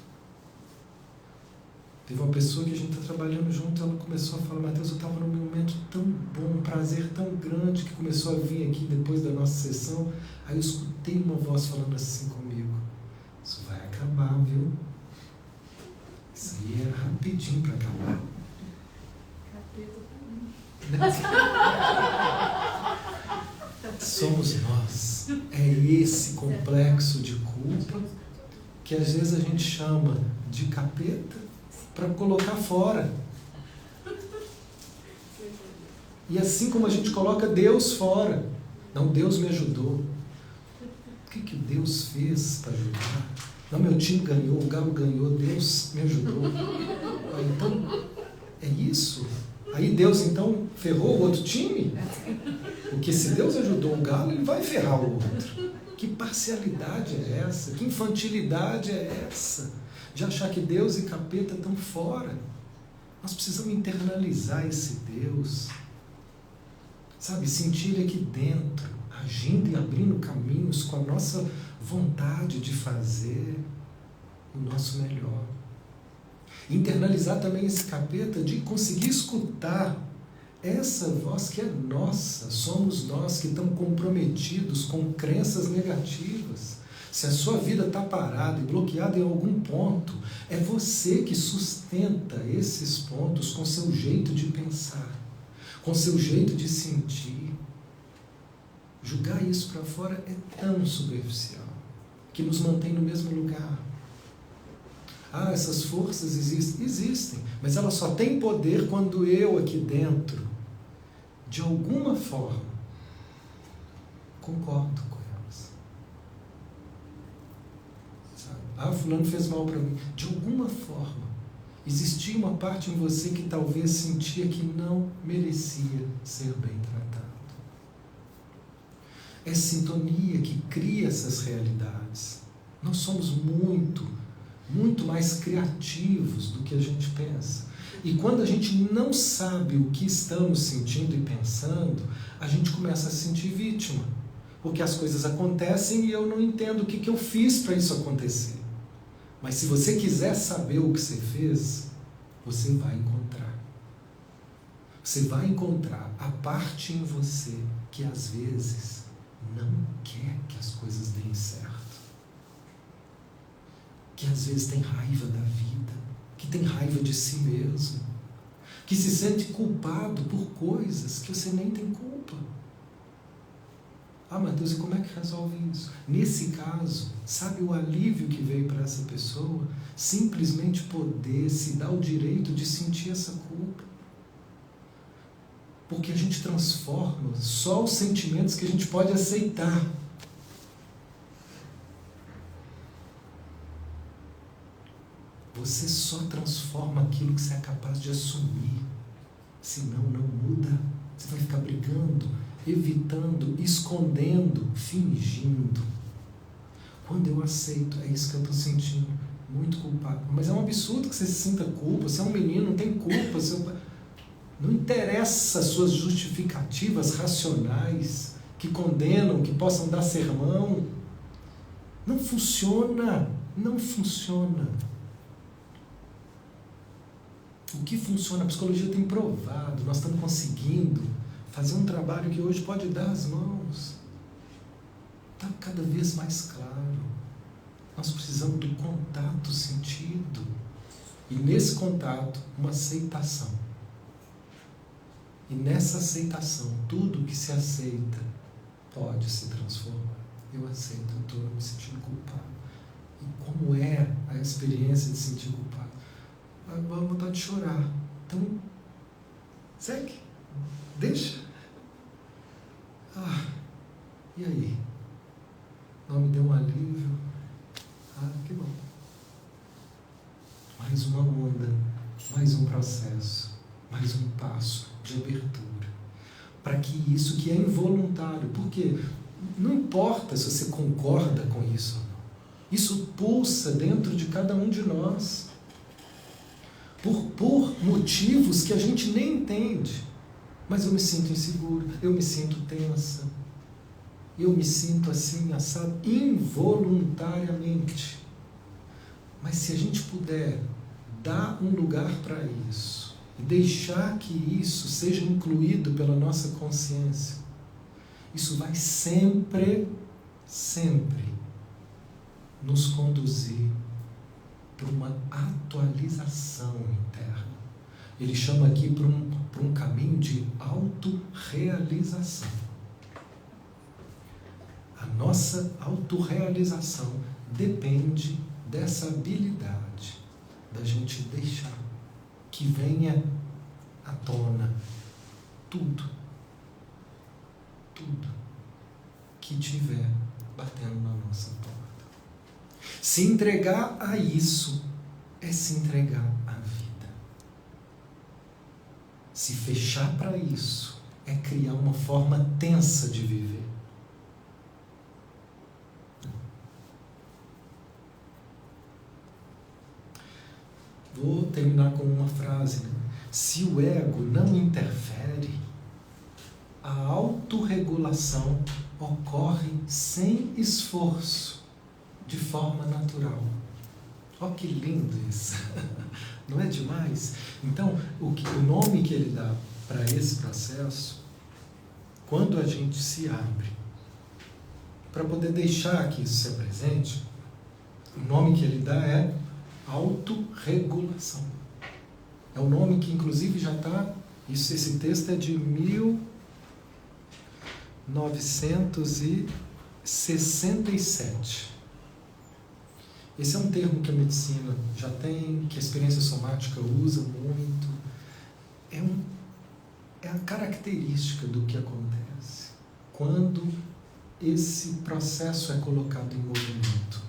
Teve uma pessoa que a gente está trabalhando junto, ela começou a falar, Matheus, eu estava num momento tão bom, um prazer tão grande que começou a vir aqui depois da nossa sessão. Aí eu escutei uma voz falando assim comigo, isso vai acabar, viu? Isso aí é rapidinho para acabar. Somos nós. É esse complexo de culpa que às vezes a gente chama de capeta para colocar fora. E assim como a gente coloca Deus fora, Não, Deus me ajudou. O que Deus fez para ajudar? Não, meu time ganhou, o Galo ganhou, Deus me ajudou. Então, é isso. Aí Deus, então, ferrou o outro time? Porque se Deus ajudou o Galo, ele vai ferrar o outro. Que parcialidade é essa? Que infantilidade é essa? De achar que Deus e capeta estão fora. Nós precisamos internalizar esse Deus. Sabe, sentir Ele aqui dentro, agindo e abrindo caminhos com a nossa vontade de fazer o nosso melhor. Internalizar também esse capeta de conseguir escutar essa voz que é nossa. Somos nós que estamos comprometidos com crenças negativas. Se a sua vida está parada e bloqueada em algum ponto, é você que sustenta esses pontos com seu jeito de pensar, com seu jeito de sentir. Julgar isso para fora é tão superficial, que nos mantém no mesmo lugar. Ah, essas forças existem? Existem, mas elas só têm poder quando eu aqui dentro, de alguma forma, concordo com elas. Sabe? Ah, fulano fez mal para mim. De alguma forma, existia uma parte em você que talvez sentia que não merecia ser bem tratado. É sintonia que cria essas realidades. Nós somos muito mais criativos do que a gente pensa. E quando a gente não sabe o que estamos sentindo e pensando, a gente começa a se sentir vítima. Porque as coisas acontecem e eu não entendo o que eu fiz para isso acontecer. Mas se você quiser saber o que você fez, você vai encontrar. Você vai encontrar a parte em você que às vezes não quer que as coisas deem certo. Que às vezes tem raiva da vida, que tem raiva de si mesmo, que se sente culpado por coisas que você nem tem culpa. Ah, Mateus, e como é que resolve isso? Nesse caso, sabe o alívio que veio para essa pessoa? Simplesmente poder se dar o direito de sentir essa culpa. Porque a gente transforma só os sentimentos que a gente pode aceitar. Você só transforma aquilo que você é capaz de assumir. Senão, não muda. Você vai ficar brigando, evitando, escondendo, fingindo. Quando eu aceito, é isso que eu estou sentindo, muito culpado. Mas é um absurdo que você se sinta culpa. Você é um menino, não tem culpa. Não interessa as suas justificativas racionais que condenam, que possam dar sermão. Não funciona. Não funciona. O que funciona, a psicologia tem provado, nós estamos conseguindo fazer um trabalho que hoje pode dar as mãos. Está cada vez mais claro. Nós precisamos do contato sentido. E nesse contato, uma aceitação. E nessa aceitação, tudo que se aceita pode se transformar. Eu aceito, eu estou me sentindo culpado. E como é a experiência de sentir culpado? Vai vontade de chorar. Então, segue. Deixa. E aí? Não me deu um alívio? Que bom. Mais uma onda, mais um processo, mais um passo de abertura. Para que isso que é involuntário, porque não importa se você concorda com isso ou não. Isso pulsa dentro de cada um de nós. Por motivos que a gente nem entende. Mas eu me sinto inseguro, eu me sinto tensa, eu me sinto assim, assado, involuntariamente. Mas se a gente puder dar um lugar para isso, e deixar que isso seja incluído pela nossa consciência, isso vai sempre nos conduzir para uma atualização interna. Ele chama aqui para um caminho de autorrealização. A nossa autorrealização depende dessa habilidade da gente deixar que venha à tona tudo. que tiver batendo na nossa porta. Se entregar a isso é se entregar à vida. Se fechar para isso é criar uma forma tensa de viver. Vou terminar com uma frase, né? Se o ego não interfere, a autorregulação ocorre sem esforço, de forma natural. Olha que lindo isso! Não é demais? Então, o nome que ele dá para esse processo, quando a gente se abre, para poder deixar que isso se apresente, o nome que ele dá é autorregulação. É o nome que, inclusive, já está... Esse texto é de 1967. Esse é um termo que a medicina já tem, que a experiência somática usa muito. É a característica do que acontece quando esse processo é colocado em movimento.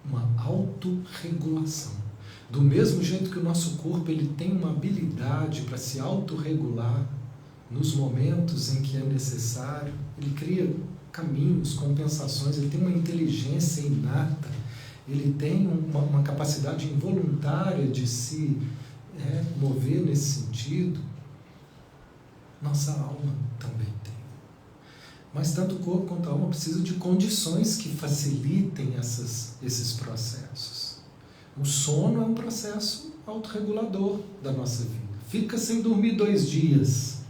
Uma autorregulação. Do mesmo jeito que o nosso corpo ele tem uma habilidade para se autorregular nos momentos em que é necessário, ele cria caminhos, compensações, ele tem uma inteligência inata, ele tem uma capacidade involuntária de se mover nesse sentido. Nossa alma também tem. Mas tanto o corpo quanto a alma precisam de condições que facilitem esses processos. O sono é um processo autorregulador da nossa vida. Fica sem dormir 2 dias.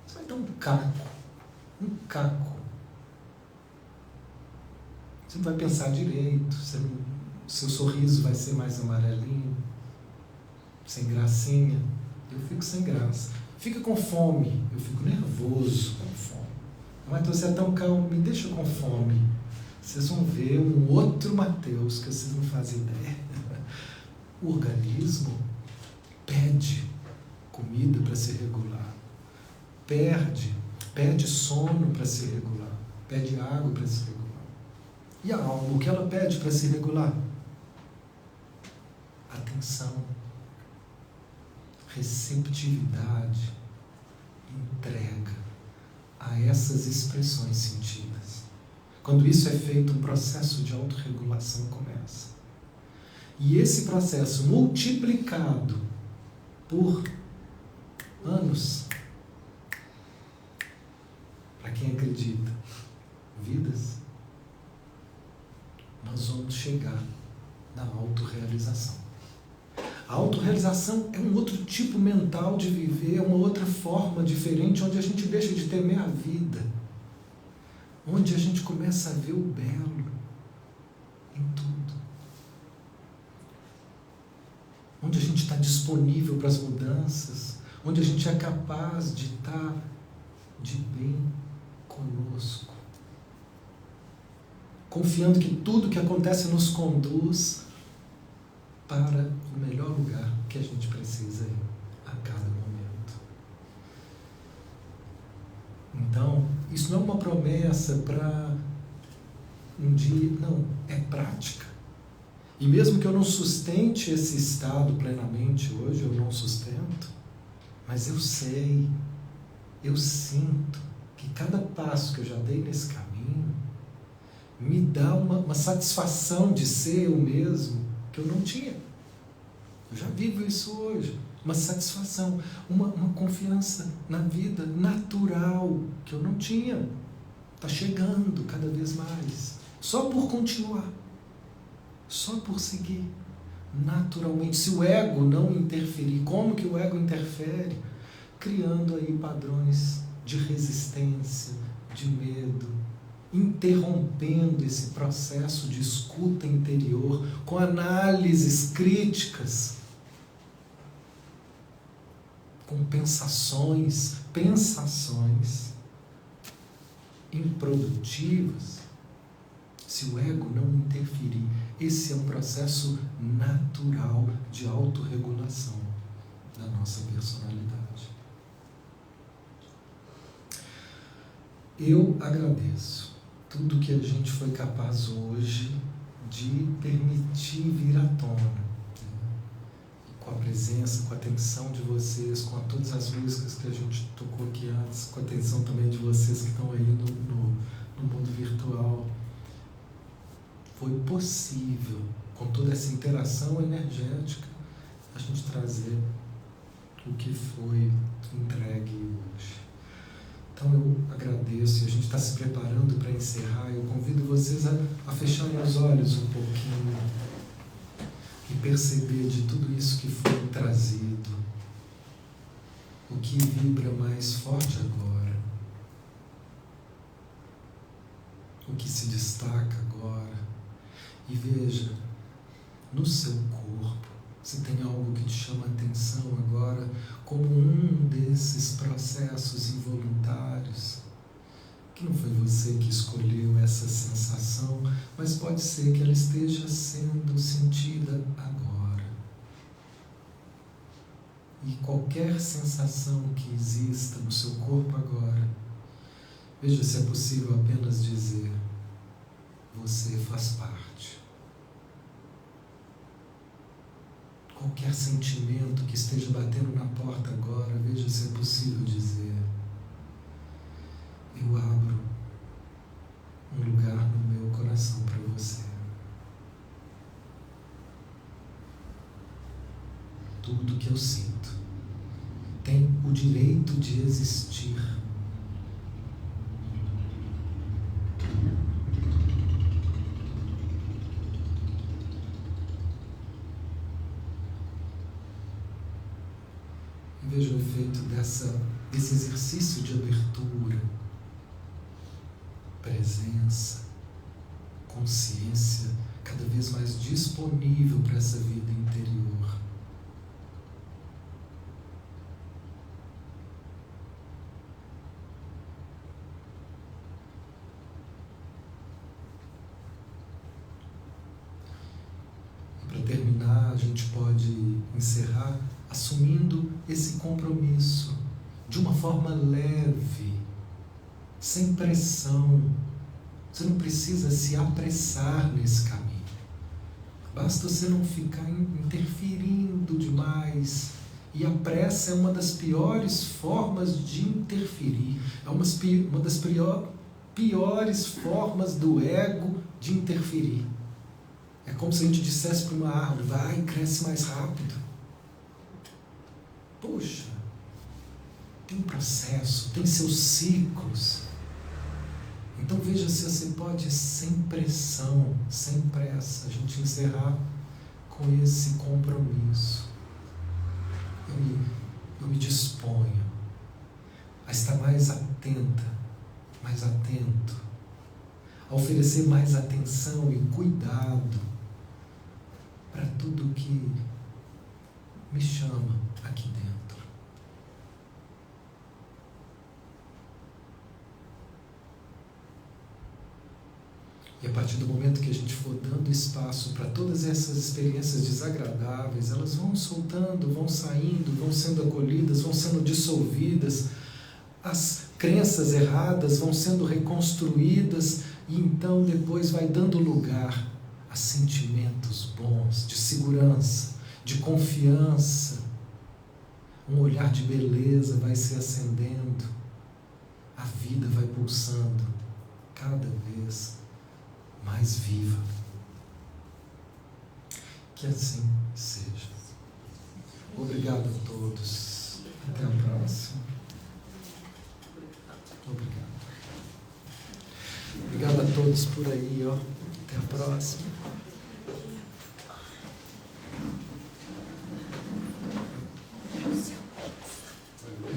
Você vai dar um caco. Você não vai pensar direito. Seu sorriso vai ser mais amarelinho, sem gracinha. Eu fico sem graça. Fica com fome. Eu fico nervoso com fome. Mas você é tão calmo, me deixa com fome. Vocês vão ver um outro Mateus que vocês não fazem ideia. O organismo pede comida para se regular, pede sono para se regular, pede água para se regular. E a alma, o que ela pede para se regular? Atenção, receptividade, entrega a essas expressões sentidas. Quando isso é feito, um processo de autorregulação começa. E esse processo multiplicado por anos, para quem acredita, vidas, nós vamos chegar na autorrealização. A autorrealização é um outro tipo mental de viver, é uma outra forma diferente, onde a gente deixa de temer a vida, onde a gente começa a ver o belo em tudo, onde a gente está disponível para as mudanças, onde a gente é capaz de estar de bem conosco, confiando que tudo que acontece nos conduz para o melhor lugar que a gente precisa ir a cada momento. Então, isso não é uma promessa para um dia, não, é prática. E mesmo que eu não sustente esse estado plenamente hoje, eu não sustento, mas eu sei, eu sinto que cada passo que eu já dei nesse caminho me dá uma satisfação de ser eu mesmo que eu não tinha. Eu já vivo isso hoje. Uma satisfação, uma confiança na vida natural que eu não tinha. Está chegando cada vez mais. Só por continuar. Só por seguir. Naturalmente. Se o ego não interferir, como que o ego interfere? Criando aí padrões de resistência, de medo, interrompendo esse processo de escuta interior com análises críticas, com pensações improdutivas, se o ego não interferir. Esse é um processo natural de autorregulação da nossa personalidade. Eu agradeço tudo que a gente foi capaz hoje de permitir vir à tona. Com a presença, com a atenção de vocês, com todas as músicas que a gente tocou aqui antes, com a atenção também de vocês que estão aí no mundo virtual. Foi possível, com toda essa interação energética, a gente trazer o que foi entregue hoje. Então eu agradeço, e a gente está se preparando para encerrar. Eu convido vocês a fecharem os olhos um pouquinho e perceber de tudo isso que foi trazido, o que vibra mais forte agora, o que se destaca agora. E veja, no seu corpo, se tem algo que te chama a atenção agora, como um desses processos involuntários, que não foi você que escolheu essa sensação, mas pode ser que ela esteja sendo sentida agora. E qualquer sensação que exista no seu corpo agora, veja se é possível apenas dizer: você faz parte. Qualquer sentimento que esteja batendo na porta agora, veja se é possível dizer: eu abro um lugar no meu coração para você. Tudo que eu sinto tem o direito de existir. Veja o efeito desse exercício de abertura, presença, consciência cada vez mais disponível para essa vida interior. E para terminar, a gente pode encerrar assumindo esse compromisso de uma forma leve, sem pressão. Você não precisa se apressar nesse caminho. Basta você não ficar interferindo demais. E a pressa é uma das piores formas de interferir. É uma das piores formas do ego de interferir. É como se a gente dissesse para uma árvore: vai, cresce mais rápido. Poxa, tem um processo, tem seus ciclos. Então veja se você pode, sem pressão, sem pressa, a gente encerrar com esse compromisso. Eu me disponho a estar mais atenta, mais atento, a oferecer mais atenção e cuidado para tudo que me chama aqui dentro. E a partir do momento que a gente for dando espaço para todas essas experiências desagradáveis, elas vão soltando, vão saindo, vão sendo acolhidas, vão sendo dissolvidas, as crenças erradas vão sendo reconstruídas, e então depois vai dando lugar a sentimentos bons, de segurança, de confiança. Um olhar de beleza vai se acendendo, a vida vai pulsando cada vez mais viva. Que assim seja. Obrigado a todos. Até a próxima. Obrigado. Obrigado a todos por aí, ó. Até a próxima.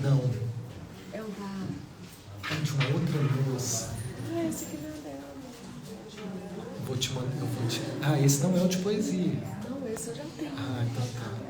Não. É o da... É de uma outra moça. Ah, esse aqui não é dela. Vou te mandar, eu vou te... Ah, esse não é o de poesia. Não, esse eu já tenho. Ah, então tá.